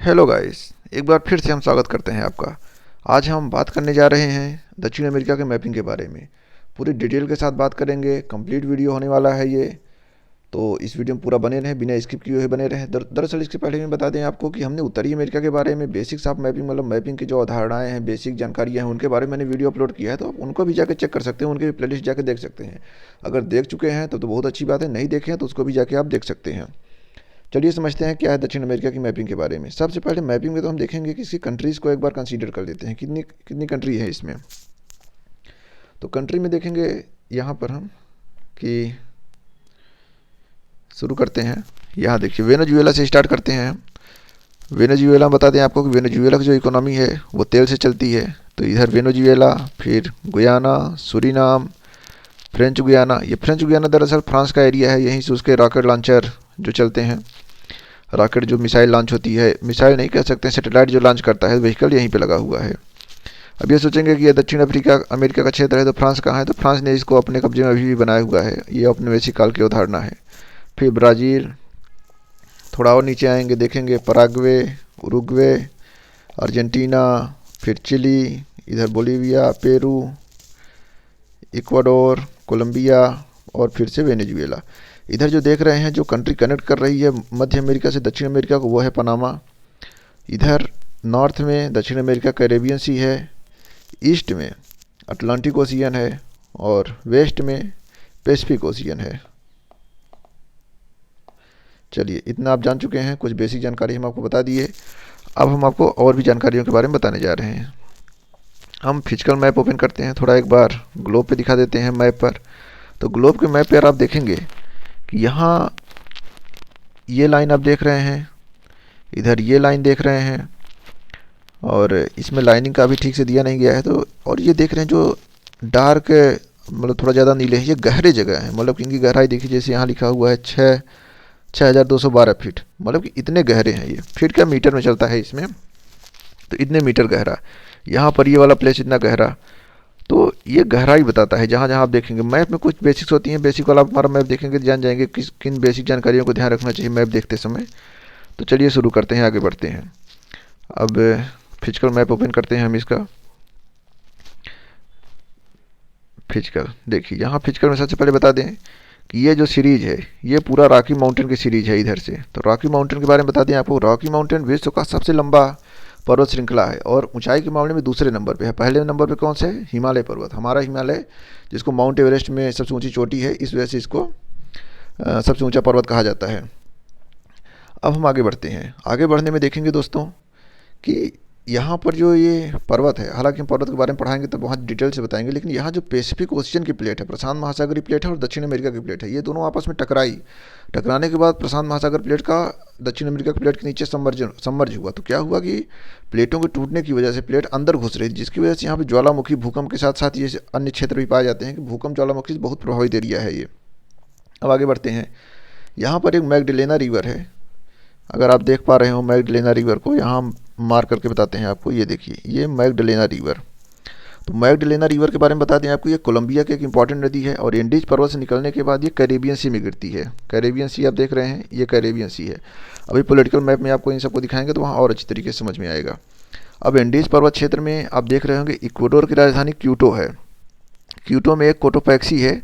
Hello guys, एक बार फिर से हम स्वागत करते हैं आपका। आज हम बात करने जा रहे हैं दक्षिण अमेरिका के मैपिंग के बारे में। पूरी डिटेल के साथ बात करेंगे। कंप्लीट वीडियो होने वाला है ये, तो इस वीडियो में पूरा बने रहें, बिना स्किप किए हुए बने रहें। दरअसल इसके पहले मैं बता दें आपको कि हमने उत्तरी अमेरिका के बारे में बेसिक्स ऑफ मैपिंग, मतलब मैपिंग की जो अवधारणाएं हैं, बेसिक जानकारियाँ हैं, उनके बारे में मैंने वीडियो अपलोड किया है, तो आप उनको भी जाकर चेक कर सकते हैं, उनके भी प्लेलिस्ट जाकर देख सकते हैं। अगर देख चुके हैं तो बहुत अच्छी बात है, नहीं देखे हैं तो उसको भी जाके आप देख सकते हैं। चलिए समझते हैं क्या है दक्षिण अमेरिका की मैपिंग के बारे में। सबसे पहले मैपिंग में तो हम देखेंगे कि इसकी कंट्रीज़ को एक बार कंसीडर कर लेते हैं, कितनी कितनी कंट्री है इसमें। तो कंट्री में देखेंगे यहाँ पर हम कि शुरू करते हैं। यहाँ देखिए वेनेजुएला से स्टार्ट करते हैं। वेनेजुएला बता दें आपको कि वेनेजुएला की जो इकोनॉमी है वो तेल से चलती है। तो इधर वेनेजुएला, फिर गुयाना, सूरीनाम, फ्रेंच गुयाना। ये फ्रेंच गुयाना दरअसल फ्रांस का एरिया है, यहीं से उसके रॉकेट लॉन्चर जो चलते हैं, रॉकेट जो मिसाइल लॉन्च होती है, मिसाइल नहीं कह सकते, सैटेलाइट जो लॉन्च करता है, व्हीकल यहीं पे लगा हुआ है। अब ये सोचेंगे कि ये दक्षिण अफ्रीका अमेरिका का क्षेत्र है तो फ्रांस कहाँ है, तो फ्रांस ने इसको अपने कब्जे में अभी भी बनाया हुआ है। ये औपनिवेशिक काल की अवधारणा है। फिर ब्राज़ील, थोड़ा और नीचे आएंगे देखेंगे पराग्वे, उरुग्वे, अर्जेंटीना, फिर चिली, इधर बोलीविया, पेरू, इक्वाडोर, कोलंबिया और फिर से वेनेजुएला। इधर जो देख रहे हैं जो कंट्री कनेक्ट कर रही है मध्य अमेरिका से दक्षिण अमेरिका को, वो है पनामा। इधर नॉर्थ में दक्षिण अमेरिका कैरेबियन सी है, ईस्ट में अटलांटिक ओशियन है और वेस्ट में पैसिफिक ओशियन है। चलिए इतना आप जान चुके हैं, कुछ बेसिक जानकारी हम आपको बता दिए। अब हम आपको और भी जानकारियों के बारे में बताने जा रहे हैं। हम फिजिकल मैप ओपन करते हैं, थोड़ा एक बार ग्लोब पे दिखा देते हैं मैप पर। तो ग्लोब के मैप पर आप देखेंगे कि यहाँ ये लाइन आप देख रहे हैं, इधर ये लाइन देख रहे हैं, और इसमें लाइनिंग का भी ठीक से दिया नहीं गया है। तो और ये देख रहे हैं जो डार्क, मतलब थोड़ा ज़्यादा नीले हैं, ये गहरे जगह है। मतलब कि इनकी गहराई देखिए, जैसे यहाँ लिखा हुआ है 6212 फीट, मतलब कि इतने गहरे हैं। ये फीट का मीटर में चलता है इसमें, तो इतने मीटर गहरा। यहाँ पर ये वाला प्लेस इतना गहरा, तो ये गहराई बताता है। जहाँ जहाँ आप देखेंगे मैप में कुछ बेसिक्स होती हैं, बेसिक वाला आप हमारा मैप देखेंगे तो जान जाएंगे किस किन बेसिक जानकारियों को ध्यान रखना चाहिए मैप देखते समय। तो चलिए शुरू करते हैं, आगे बढ़ते हैं। अब फिजिकल मैप ओपन करते हैं हम इसका। फिजिकल देखिए, यहाँ फिजिकल में सबसे पहले बता दें कि ये जो सीरीज़ है ये पूरा रॉकी माउंटेन की सीरीज़ है इधर से। तो रॉकी माउंटेन के बारे में बता दें आपको, रॉकी माउंटेन विश्व का सबसे लंबा पर्वत श्रृंखला है और ऊंचाई के मामले में दूसरे नंबर पे है। पहले नंबर पे कौन से है? हिमालय पर्वत, हमारा हिमालय, जिसको माउंट एवरेस्ट में सबसे ऊंची चोटी है, इस वजह से इसको सबसे ऊंचा पर्वत कहा जाता है। अब हम आगे बढ़ते हैं। आगे बढ़ने में देखेंगे दोस्तों कि यहाँ पर जो ये पर्वत है, हालांकि हम पर्वत के बारे में पढ़ाएंगे तो बहुत डिटेल से बताएंगे, लेकिन यहाँ जो पैसिफिक ओशियन की प्लेट है, प्रशांत महासागरीय प्लेट है और दक्षिण अमेरिका की प्लेट है, ये दोनों आपस में टकराने के बाद प्रशांत महासागर प्लेट का दक्षिण अमेरिका की प्लेट के नीचे सबमर्ज हुआ। तो क्या हुआ कि प्लेटों के टूटने की वजह से प्लेट अंदर घुस रही थी, जिसकी वजह से यहाँ पर ज्वालामुखी भूकंप के साथ साथ ये अन्य क्षेत्र भी पाए जाते हैं कि भूकंप ज्वालामुखी से बहुत प्रभावित एरिया है ये। अब आगे बढ़ते हैं। यहाँ पर एक मैगडेलेना रिवर है, अगर आप देख पा रहे हो मैगडेलेना रिवर को, यहाँ हम मार्क करके बताते हैं आपको। ये देखिए, ये मैगडेलेना रिवर। तो मैगडेलेना रिवर के बारे में बता दें आपको, ये कोलंबिया की एक इंपॉर्टेंट नदी है और एंडीज पर्वत से निकलने के बाद ये कैरेबियन सी में गिरती है। कैरेबियन सी आप देख रहे हैं, ये कैरेबियन सी है। अभी पॉलिटिकल मैप में आपको इन सबको दिखाएंगे तो वहाँ और अच्छी तरीके से समझ में आएगा। अब एंडीज पर्वत क्षेत्र में आप देख रहे होंगे इक्वाडोर की राजधानी क्यूटो है। क्यूटो में एक कोटोपैक्सी है।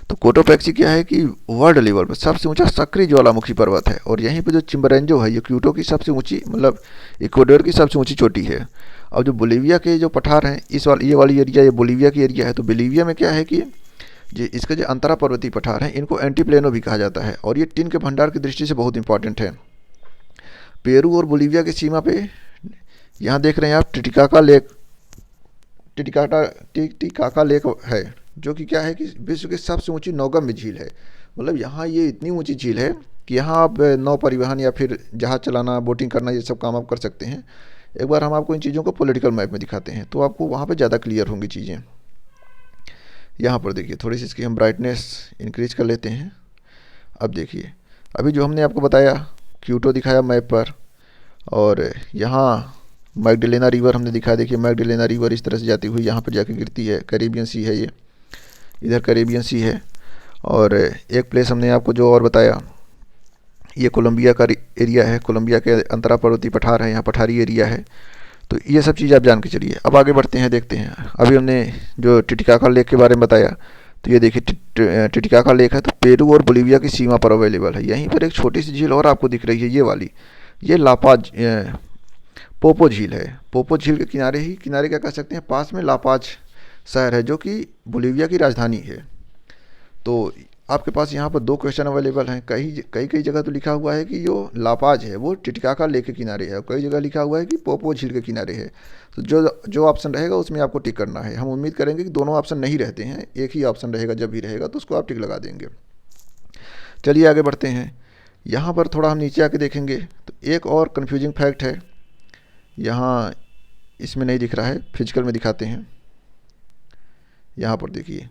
तो कोटोपैक्सी क्या है कि वर्ल्ड लेवल पर सबसे ऊंचा सक्रिय ज्वालामुखी पर्वत है, और यहीं पे जो चिम्बरेंजो है ये क्यूटो की सबसे ऊंची, मतलब इक्वाडोर की सबसे ऊंची चोटी है। और जो बोलीविया के जो पठार हैं, ये वाली एरिया, ये बोलीविया की एरिया है। तो बोलीविया में क्या है कि इसके जो अंतरा पर्वतीय पठार हैं इनको एंटीप्लेनो भी कहा जाता है, और ये टिन के भंडार की दृष्टि से बहुत इंपॉर्टेंट है। पेरू और बोलीविया की सीमा पे यहाँ देख रहे हैं आप टिटिकाका लेक है, जो कि क्या है कि विश्व की सबसे ऊंची नौगम्य झील है। मतलब यहाँ ये इतनी ऊंची झील है कि यहाँ आप नौ परिवहन या फिर जहाज़ चलाना, बोटिंग करना, ये सब काम आप कर सकते हैं। एक बार हम आपको इन चीज़ों को पॉलिटिकल मैप में दिखाते हैं तो आपको वहाँ पे ज़्यादा क्लियर होंगी चीज़ें। यहाँ पर देखिए, थोड़ी सी इसकी हम ब्राइटनेस इंक्रीज कर लेते हैं। अब देखिए, अभी जो हमने आपको बताया, क्यूटो दिखाया मैप पर, और यहाँ मैगडेलेना रिवर हमने दिखाया। देखिए मैगडेलेना रिवर इस तरह से जाती हुई यहाँ पर जाके गिरती है, कैरेबियन सी है ये, इधर कैरेबियन सी है। और एक प्लेस हमने आपको जो और बताया, ये कोलंबिया का एरिया है, कोलंबिया के अंतरा पर्वतीय पठार है, यहाँ पठारी एरिया है। तो ये सब चीज़ आप जान के चलिए। अब आगे बढ़ते हैं, देखते हैं। अभी हमने जो टिटिकाका लेक के बारे में बताया, तो ये देखिए टिटिकाका लेक है, तो पेरू और बोलीविया की सीमा पर अवेलेबल है। यहीं पर एक छोटी सी झील और आपको दिख रही है, ये वाली, ये लापाज पोपो झील है। पोपो झील के किनारे ही किनारे क्या कह सकते हैं, पास में लापाज शहर है, जो कि बोलीविया की राजधानी है। तो आपके पास यहाँ पर दो क्वेश्चन अवेलेबल हैं। कई कई कई जगह तो लिखा हुआ है कि जो लापाज है वो टिटिकाका लेक के किनारे है, और कई जगह लिखा हुआ है कि पोपो झील के किनारे है। तो जो जो ऑप्शन रहेगा उसमें आपको टिक करना है। हम उम्मीद करेंगे कि दोनों ऑप्शन नहीं रहते हैं, एक ही ऑप्शन रहेगा, जब भी रहेगा तो उसको आप टिक लगा देंगे। चलिए आगे बढ़ते हैं। यहाँ पर थोड़ा हम नीचे आके देखेंगे तो एक और कन्फ्यूजिंग फैक्ट है, यहाँ इसमें नहीं दिख रहा है, फिजिकल में दिखाते हैं। यहाँ पर देखिए,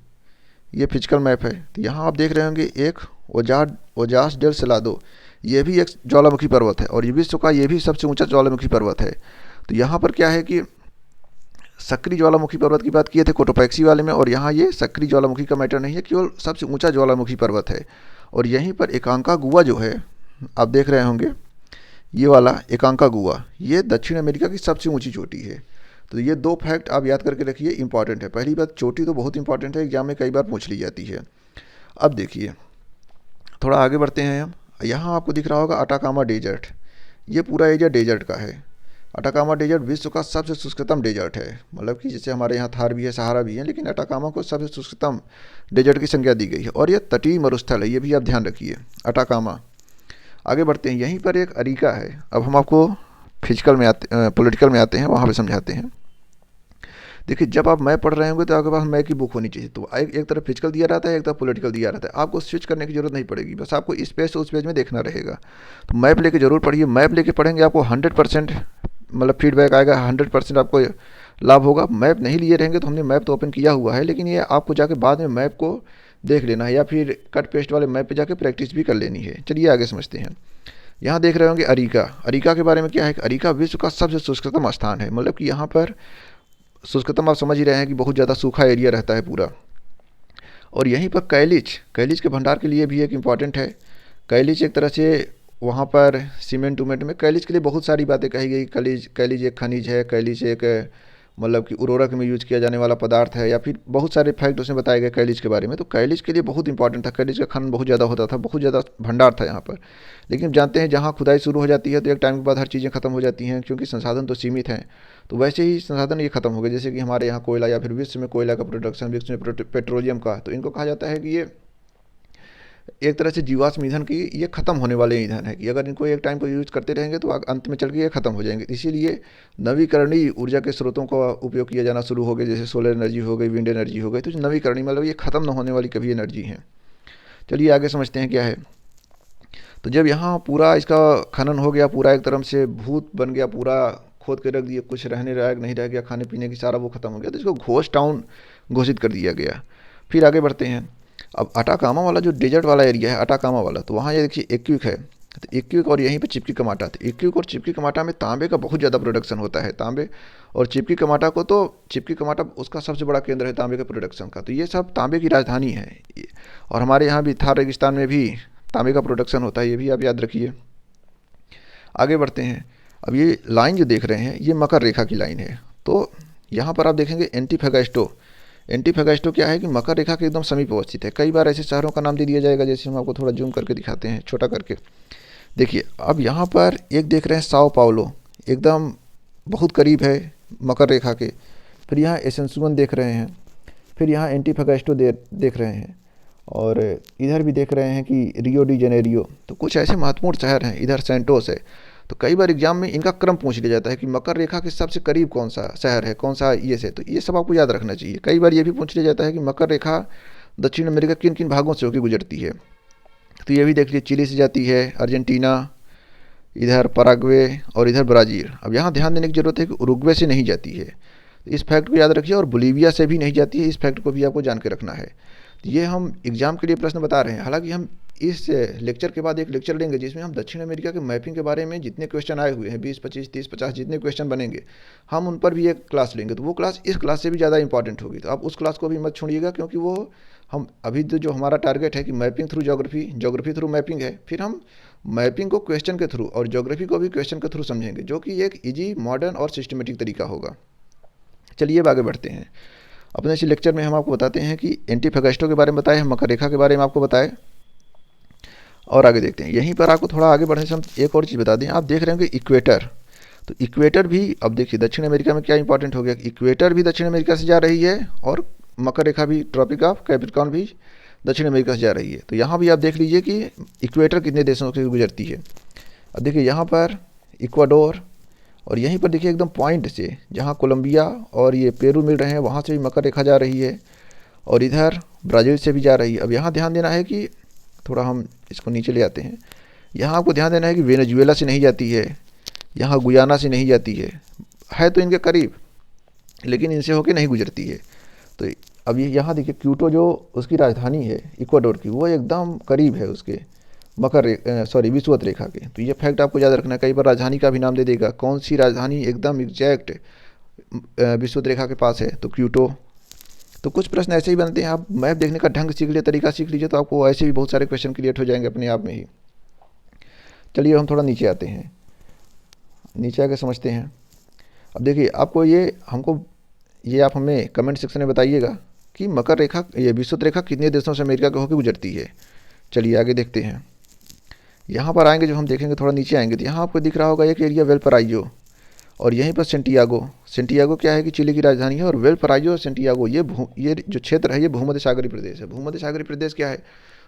ये फिजिकल मैप है। तो यहाँ आप देख रहे होंगे एक ओजास डेल सेलादो, ये भी एक ज्वालामुखी पर्वत है, और ये विश्व का ये भी सबसे ऊंचा ज्वालामुखी पर्वत है। तो यहाँ पर क्या है कि सक्रिय ज्वालामुखी पर्वत की बात किए थे कोटोपैक्सी वाले में, और यहाँ ये सक्रिय ज्वालामुखी का मैटर नहीं है, केवल सबसे ऊंचा ज्वालामुखी पर्वत है। और यहीं पर एकांकागुआ जो है, आप देख रहे होंगे, ये वाला एकांकागुआ, ये दक्षिण अमेरिका की सबसे ऊंची चोटी है। तो ये दो फैक्ट आप याद करके रखिए, इंपॉर्टेंट है। पहली बात, चोटी तो बहुत इंपॉर्टेंट है, एग्जाम में कई बार पूछ ली जाती है। अब देखिए, थोड़ा आगे बढ़ते हैं हम। यहाँ आपको दिख रहा होगा अटाकामा डेजर्ट, ये पूरा एरिया डेजर्ट का है। अटाकामा डेजर्ट विश्व का सबसे शुष्कतम डेजर्ट है, मतलब कि जैसे हमारे यहाँ थार भी है, सहारा भी है, लेकिन अटाकामा को सबसे शुष्कतम डेजर्ट की संज्ञा दी गई है। और यह तटीय मरुस्थल है, ये भी आप ध्यान रखिए, अटाकामा। आगे बढ़ते हैं, यहीं पर एक अरिका है। अब हम आपको फिजिकल में पॉलिटिकल में आते हैं, वहाँ पे समझाते हैं। देखिए, जब आप मैप पढ़ रहे होंगे तो आपके पास मैप की बुक होनी चाहिए। तो एक तरफ फिजिकल दिया रहता है, एक तरफ पॉलिटिकल दिया रहता है। आपको स्विच करने की जरूरत नहीं पड़ेगी, बस आपको इस पेज से उस पेज में देखना रहेगा। तो मैप लेके जरूर पढ़िए, मैप लेके पढ़ेंगे आपको 100% मतलब फीडबैक आएगा, 100% आपको लाभ होगा। मैप नहीं लिए रहेंगे तो हमने मैप तो ओपन किया हुआ है, लेकिन ये आपको जाके बाद में मैप को देख लेना है, या फिर कट पेस्ट वाले मैप पे जाके प्रैक्टिस भी कर लेनी है। चलिए आगे समझते हैं। यहाँ देख रहे होंगे अरिका। अरिका के बारे में क्या है कि अरिका विश्व का सबसे शुष्कतम स्थान है, मतलब कि यहाँ पर शुष्कतम आप समझ ही रहे हैं कि बहुत ज़्यादा सूखा एरिया रहता है पूरा। और यहीं पर कैलिज के भंडार के लिए भी एक इम्पॉर्टेंट है। कैलिज एक तरह से वहाँ पर सीमेंट उमेंट में कैलिज के लिए बहुत सारी बातें कही गई। कैलिज एक खनिज है, कैलिज एक मतलब कि उर्वरक में यूज किया जाने वाला पदार्थ है, या फिर बहुत सारे फैक्ट उसमें बताए गए कैलिज के बारे में। तो कैलिज के लिए बहुत इंपॉर्टेंट था, कैलिज का खनन बहुत ज़्यादा होता था, बहुत ज़्यादा भंडार था यहाँ पर। लेकिन जानते हैं जहाँ खुदाई शुरू हो जाती है तो एक टाइम के बाद हर चीज़ें खत्म हो जाती हैं, क्योंकि संसाधन तो सीमित हैं। तो वैसे ही संसाधन ये खत्म हो गए, जैसे कि हमारे यहाँ कोयला, या फिर विश्व में कोयला का प्रोडक्शन, विश्व में पेट्रोलियम का, तो इनको कहा जाता है कि ये एक तरह से जीवाश्म ईंधन की ये खत्म होने वाले ईंधन है, कि अगर इनको एक टाइम को यूज करते रहेंगे तो अंत में चल के ये खत्म हो जाएंगे। इसीलिए नवीकरणीय ऊर्जा के स्रोतों का उपयोग किया जाना शुरू हो गया, जैसे सोलर एनर्जी हो गई, विंड एनर्जी हो गई। तो नवीकरणीय मतलब ये खत्म न होने वाली कभी एनर्जी है। चलिए आगे समझते हैं क्या है। तो जब यहाँ पूरा इसका खनन हो गया, पूरा एक तरह से भूत बन गया, पूरा खोद के रख दिया, कुछ रहने लायक नहीं रह गया, खाने पीने की सारा वो खत्म हो गया, तो इसको घोस्ट टाउन घोषित कर दिया गया। फिर आगे बढ़ते हैं। अब अटाकामा वाला जो डेजर्ट वाला एरिया है, अटाकामा वाला, तो वहाँ ये देखिए एक्विक है। तो एक्विक और यहीं पे चिपकी कमाटा, तो एक्विक और चिपकी कमाटा में तांबे का बहुत ज़्यादा प्रोडक्शन होता है। तांबे और चिपकी कमाटा को, तो चिपकी कमाटा उसका सबसे बड़ा केंद्र है तांबे के प्रोडक्शन का। तो ये सब तांबे की राजधानी है। और हमारे यहाँ भी थार रेगिस्तान में भी तांबे का प्रोडक्शन होता है, ये भी आप याद रखिए। आगे बढ़ते हैं। अब ये लाइन जो देख रहे हैं, ये मकर रेखा की लाइन है। तो यहाँ पर आप देखेंगे एंटीफेगास्टो। एंटीफेगास्टो क्या है कि मकर रेखा के एकदम समीप अवस्थित है। कई बार ऐसे शहरों का नाम दे दिया जाएगा, जैसे हम आपको थोड़ा जूम करके दिखाते हैं, छोटा करके देखिए। अब यहाँ पर एक देख रहे हैं साओ पाउलो, एकदम बहुत करीब है मकर रेखा के। फिर यहाँ एसेंसुअन देख रहे हैं, फिर यहाँ एंटीफेगास्टो देख रहे हैं, और इधर भी देख रहे हैं कि रियो डी जनेरियो। तो कुछ ऐसे महत्वपूर्ण शहर हैं, इधर सेंटोस है। तो कई बार एग्जाम में इनका क्रम पूछ लिया जाता है कि मकर रेखा के सबसे करीब कौन सा शहर है, कौन सा ये से। तो ये सब आपको याद रखना चाहिए। कई बार ये भी पूछ लिया जाता है कि मकर रेखा दक्षिण अमेरिका किन किन भागों से होकर गुजरती है। तो ये भी देख लीजिए, चिली से जाती है, अर्जेंटीना, इधर पराग्वे, और इधर ब्राज़ील। अब यहाँ ध्यान देने की जरूरत है कि उरुग्वे से नहीं जाती है, तो इस फैक्ट को याद रखिए। और बोलीविया से भी नहीं जाती है, इस फैक्ट को भी आपको जान के रखना है। तो ये हम एग्जाम के लिए प्रश्न बता रहे हैं। हालांकि हम इस लेक्चर के बाद एक लेक्चर लेंगे जिसमें हम दक्षिण अमेरिका के मैपिंग के बारे में जितने क्वेश्चन आए हुए हैं, 20, 25, 30, 50 जितने क्वेश्चन बनेंगे, हम उन पर भी एक क्लास लेंगे। तो वो क्लास इस क्लास से भी ज़्यादा इंपॉर्टेंट होगी। तो आप उस क्लास को भी मत छोड़िएगा, क्योंकि वो हम अभी तो जो हमारा टारगेट है कि mapping through geography, geography through mapping है। फिर हम मैपिंग को क्वेश्चन के थ्रू और ज्योग्राफी को भी क्वेश्चन के थ्रू समझेंगे, जो कि एक इजी, मॉडर्न और सिस्टमेटिक तरीका होगा। चलिए अब आगे बढ़ते हैं। अपने इस लेक्चर में हम आपको बताते हैं कि एंटीफेगस्टो के बारे में बताए, हम मकर रेखा के बारे में आपको बताए, और आगे देखते हैं। यहीं पर आपको थोड़ा आगे बढ़ने से हम एक और चीज़ बता दें। आप देख रहे होंगे इक्वेटर, तो इक्वेटर भी, अब देखिए दक्षिण अमेरिका में क्या इंपॉर्टेंट हो गया, इक्वेटर भी दक्षिण अमेरिका से जा रही है और मकर रेखा भी, ट्रॉपिक ऑफ कैप्रिकॉर्न भी दक्षिण अमेरिका से जा रही है। तो यहाँ भी आप देख लीजिए कि इक्वेटर कितने देशों से गुजरती है। अब देखिए यहाँ पर इक्वाडोर, और यहीं पर देखिए एकदम पॉइंट से जहाँ कोलंबिया और ये पेरू मिल रहे हैं, वहाँ से भी मकर रेखा जा रही है, और इधर ब्राज़ील से भी जा रही है। अब यहाँ ध्यान देना है कि थोड़ा हम इसको नीचे ले आते हैं। यहाँ आपको ध्यान देना है कि वेनेजुएला से नहीं जाती है, यहाँ गुयाना से नहीं जाती है तो इनके करीब, लेकिन इनसे होके नहीं गुजरती है। तो अब ये यहाँ देखिए क्यूटो जो उसकी राजधानी है इक्वाडोर की, वो एकदम करीब है उसके विषुवत रेखा के। तो ये फैक्ट आपको याद रखना है। कई बार राजधानी का भी नाम दे देगा, कौन सी राजधानी एकदम एग्जैक्ट विषुवत रेखा के पास है, तो क्यूटो। तो कुछ प्रश्न ऐसे ही बनते हैं, आप मैप देखने का ढंग सीख लीजिए, तरीका सीख लीजिए, तो आपको ऐसे भी बहुत सारे क्वेश्चन क्रिएट हो जाएंगे अपने आप में ही। चलिए हम थोड़ा नीचे आते हैं, नीचे आके समझते हैं। अब देखिए आपको ये आप हमें कमेंट सेक्शन में बताइएगा कि मकर रेखा, ये विषुवत रेखा कितने देशों से अमेरिका के होकर गुजरती है। चलिए आगे देखते हैं। यहाँ पर आएंगे, जो हम देखेंगे थोड़ा नीचे आएंगे, तो यहाँ आपको दिख रहा होगा एक एरिया वेलपराइजो, और यहीं पर सेंटियागो क्या है कि चिली की राजधानी है, और वेलपराइजो और सेंटियागो ये जो क्षेत्र है ये भूमध्य सागरीय प्रदेश है। भूमध्य सागरीय प्रदेश क्या है,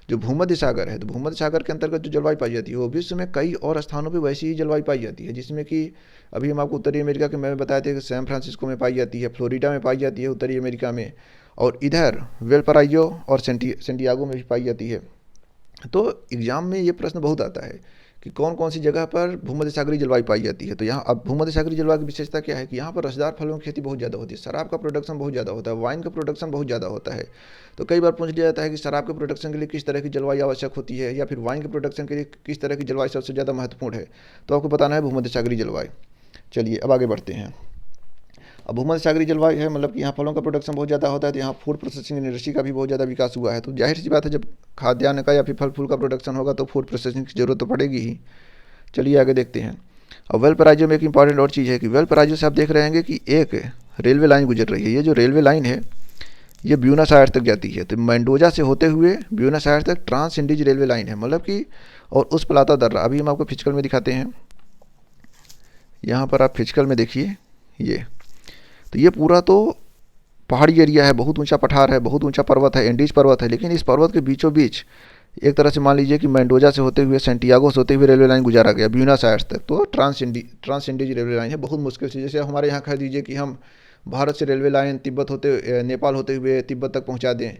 जो भूमध्य सागर है, तो भूमध्य सागर के अंतर्गत जो जलवायु पाई जाती है वो विश्व में कई और स्थानों पर वैसी ही जलवायु पाई जाती है, जिसमें कि अभी हम आपको उत्तरी अमेरिका के में बताए थे कि सैन फ्रांसिस्को में पाई जाती है, फ्लोरिडा में पाई जाती है उत्तरी अमेरिका में, और इधर वेलपराइजो और सेंटियागो में भी पाई जाती है। तो एग्जाम में ये प्रश्न बहुत आता है कि कौन कौन सी जगह पर भूमध्य सागरीय जलवायु पाई जाती है। तो यहाँ अब भूमध्य सागरीय जलवायु की विशेषता क्या है कि यहाँ पर रसदार फलों की खेती बहुत ज़्यादा होती है, शराब का प्रोडक्शन बहुत ज़्यादा होता है, वाइन का प्रोडक्शन बहुत ज़्यादा होता है। तो कई बार पूछ लिया जाता है कि शराब के प्रोडक्शन के लिए किस तरह की जलवायु आवश्यक होती है, या फिर वाइन के प्रोडक्शन के लिए किस तरह की जलवायु सबसे ज़्यादा महत्वपूर्ण है, तो आपको बताना है भूमध्य सागरीय जलवायु। चलिए अब आगे बढ़ते हैं। अब भूमध्य सागरीय जलवायु है, मतलब कि यहाँ फलों का प्रोडक्शन बहुत ज़्यादा होता है, तो यहाँ फूड प्रोसेसिंग इंडस्ट्री का भी बहुत ज़्यादा विकास हुआ है। तो जाहिर सी बात है, जब खाद्यान्न का या फिर फल फूल का प्रोडक्शन होगा तो फूड प्रोसेसिंग की जरूरत तो पड़ेगी ही। चलिए आगे देखते हैं। अब वेलपराइजो में एक इंपॉर्टेंट और चीज़ है कि वेलपराइजो से आप देख रहे हैं कि एक रेलवे लाइन गुजर रही है। ये जो रेलवे लाइन है ये ब्यूनस आयर्स तक जाती है। तो मेंडोजा से होते हुए ब्यूनस आयर्स तक ट्रांस इंडीज रेलवे लाइन है, मतलब कि, और उस प्लाता दर्रा अभी हम आपको फिजिकल में दिखाते हैं। यहाँ पर आप फिजिकल में देखिए, ये तो ये पूरा तो पहाड़ी एरिया है, बहुत ऊंचा पठार है, बहुत ऊंचा पर्वत है, एंडीज पर्वत है, लेकिन इस पर्वत के बीचों बीच एक तरह से मान लीजिए कि मेंडोजा से होते हुए सेंटियागो से होते हुए रेलवे लाइन गुजारा गया ब्यूनस आयर्स तक। तो ट्रांस इंडीज रेलवे लाइन है, बहुत मुश्किल से, जैसे हमारे यहाँ कह दीजिए कि हम भारत से रेलवे लाइन नेपाल होते हुए तिब्बत तक पहुँचा दें,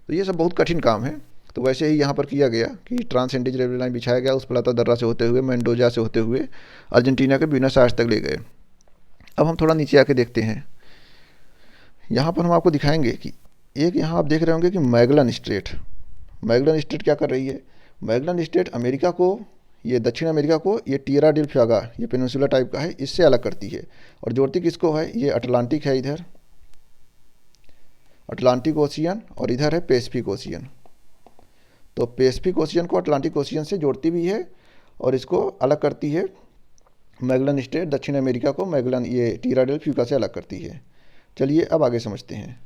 तो ये सब बहुत कठिन काम है। तो वैसे ही यहाँ पर किया गया कि ट्रांस इंडीज रेलवे लाइन बिछाया गया, उस प्लाता दर्रा से होते हुए मेंडोजा से होते हुए अर्जेंटीना के ब्यूनस आयर्स तक ले गए। अब हम थोड़ा नीचे आके देखते हैं। यहाँ पर हम आपको दिखाएंगे कि एक यहाँ आप देख रहे होंगे कि मैगलन स्ट्रेट क्या कर रही है। मैगलन स्ट्रेट अमेरिका को, ये दक्षिण अमेरिका को, ये टिएरा डेल फ्यूगा, ये पेनिनसुला टाइप का है, इससे अलग करती है, और जोड़ती किसको है, ये अटलांटिक है, इधर अटलांटिक ओशियन, और इधर है पैसिफिक ओशियन। तो पैसिफिक ओशियन को अटलांटिक ओशियन से जोड़ती भी है और इसको अलग करती है। मैगलन स्ट्रेट दक्षिण अमेरिका को मैगलन, ये टिएरा डेल फ्यूगा से अलग करती है। चलिए अब आगे समझते हैं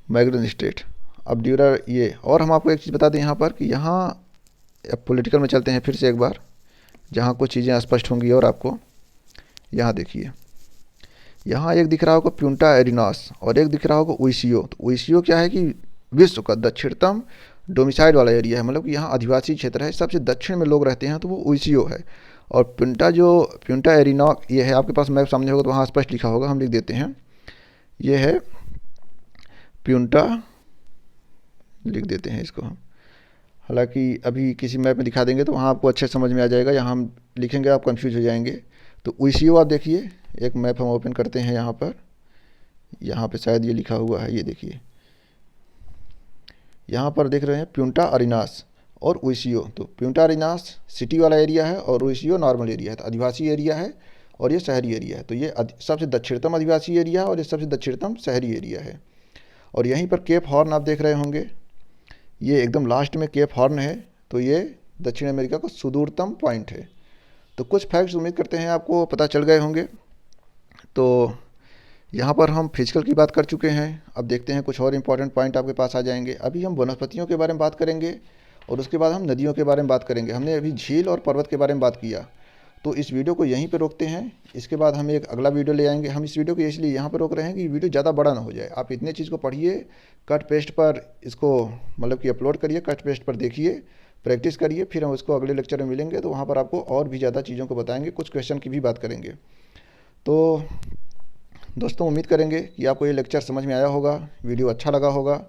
मैगलन स्ट्रेट। अब ये, और हम आपको एक चीज़ बता दें यहाँ पर कि यहाँ अब पॉलिटिकल में चलते हैं फिर से एक बार, जहाँ कुछ चीज़ें स्पष्ट होंगी। और आपको यहाँ देखिए, यहाँ एक दिख रहा होगा प्यूंटा एरिनास और एक दिख रहा होगा ओइसियो। तो ओइसियो क्या है कि विश्व का दक्षिणतम डोमिसाइल वाला एरिया है, मतलब कि यहाँ आदिवासी क्षेत्र है, सबसे दक्षिण में लोग रहते हैं, तो वो ओइसियो है। और प्यूंटा एरिना ये है, आपके पास मैप सामने होगा तो वहाँ स्पष्ट लिखा होगा, हम लिख देते हैं, ये है प्यूंटा, लिख देते हैं इसको हम, हालांकि अभी किसी मैप में दिखा देंगे तो वहाँ आपको अच्छे समझ में आ जाएगा, यहाँ हम लिखेंगे आप कंफ्यूज हो जाएंगे। तो ओइसियो आप देखिए, एक मैप हम ओपन करते हैं यहाँ पे शायद ये लिखा हुआ है, ये देखिए यहाँ पर देख रहे हैं प्यूंटा अरिनास और ओइसियो। तो प्यूंटा अरिनास सिटी वाला एरिया है और ओइसियो नॉर्मल एरिया है, तो आदिवासी एरिया है और ये शहरी एरिया है। तो ये सबसे दक्षिणतम आदिवासी एरिया है और ये सबसे दक्षिणतम शहरी एरिया है। और यहीं पर केप हॉर्न आप देख रहे होंगे, ये एकदम लास्ट में केप हॉर्न है, तो ये दक्षिण अमेरिका का सुदूरतम पॉइंट है। तो कुछ फैक्ट्स उम्मीद करते हैं आपको पता चल गए होंगे। तो यहाँ पर हम फिजिकल की बात कर चुके हैं। अब देखते हैं कुछ और इम्पॉर्टेंट पॉइंट आपके पास आ जाएंगे। अभी हम वनस्पतियों के बारे में बात करेंगे और उसके बाद हम नदियों के बारे में बात करेंगे। हमने अभी झील और पर्वत के बारे में बात किया, तो इस वीडियो को यहीं पर रोकते हैं। इसके बाद हम एक अगला वीडियो ले आएंगे। हम इस वीडियो को इसलिए यहाँ पर रोक रहे हैं कि वीडियो ज़्यादा बड़ा ना हो जाए। आप इतने चीज़ को पढ़िए, कट पेस्ट पर इसको मतलब कि अपलोड करिए, कट पेस्ट पर देखिए, प्रैक्टिस करिए, फिर हम उसको अगले लेक्चर में मिलेंगे तो वहाँ पर आपको और भी ज़्यादा चीज़ों को बताएंगे, कुछ क्वेश्चन की भी बात करेंगे। तो दोस्तों उम्मीद करेंगे कि आपको ये लेक्चर समझ में आया होगा, वीडियो अच्छा लगा होगा।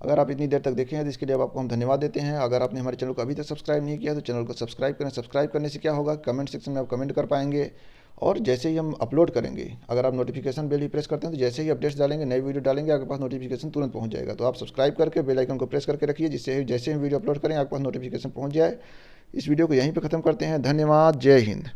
अगर आप इतनी देर तक देखे हैं तो इसके लिए आपको हम धन्यवाद देते हैं। अगर आपने हमारे चैनल को अभी तक सब्सक्राइब नहीं किया तो चैनल को सब्सक्राइब करें। सब्सक्राइब करने से क्या होगा, कमेंट सेक्शन में आप कमेंट कर पाएंगे, और जैसे ही हम अपलोड करेंगे, अगर आप नोटिफिकेशन बेल ही प्रेस करते हैं तो जैसे ही अपडेट्स डालेंगे, नई वीडियो डालेंगे, आपके पास नोटिफिकेशन तुरंत पहुंच जाएगा। तो आप सब्सक्राइब करके बेल आइकन को प्रेस करके रखिए, जिससे जैसे हम वीडियो अपलोड करें आपके पास नोटिफिकेशन पहुंच जाए। इस वीडियो को यहीं पर ख़त्म करते हैं। धन्यवाद। जय हिंद।